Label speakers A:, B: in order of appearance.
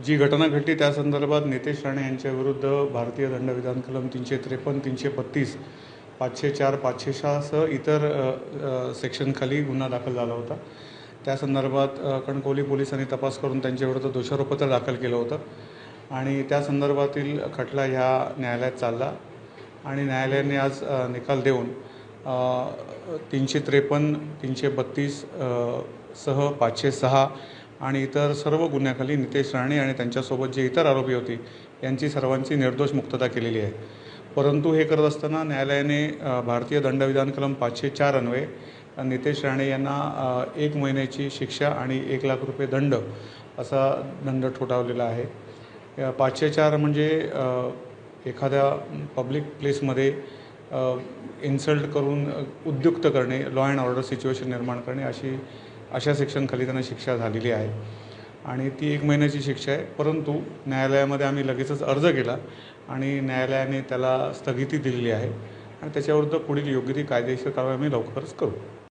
A: जी घटना घडली त्या संदर्भात नितेश राणे यांच्याविरुद्ध भारतीय दंडविधान कलम 353, 332, 504, 506 सह इतर सेक्शनखाली गुन्हा दाखल झाला होता। त्या संदर्भात कणकवली पोलिसांनी तपास करून त्यांच्याविरुद्ध दोषारोपपत्र दाखल केलं होतं आणि त्या संदर्भातील खटला ह्या न्यायालयात चालला आणि न्यायालयाने आज निकाल देऊन 353, 332 सह 506 आणि इतर सर्व गुन्ह्याखाली नितेश राणे आणि त्यांच्यासोबत जे इतर आरोपी होते यांची सर्वांची निर्दोष मुक्तता केलेली आहे। परंतु हे करत असताना न्यायालयाने भारतीय दंडविधान कलम 504 अन्वये नितेश राणे यांना 1 महिन्याची शिक्षा आणि 1 लाख रुपये दंड असा दंड ठोठावलेला आहे। 504 म्हणजे एखाद्या पब्लिक प्लेसमध्ये इन्सल्ट करून उद्युक्त करणे, लॉ अँड ऑर्डर सिच्युएशन निर्माण करणे अशा सेक्शनखाली त्यांना शिक्षा झालेली आहे आणि ती 1 महिन्याची शिक्षा आहे। परंतु न्यायालयामध्ये आम्ही लगेचच अर्ज केला आणि न्यायालयाने त्याला स्थगिती दिलेली आहे आणि त्याच्याविरुद्ध पुढील योग्य ती कायदेशीर कारवाई आम्ही लवकरच करू।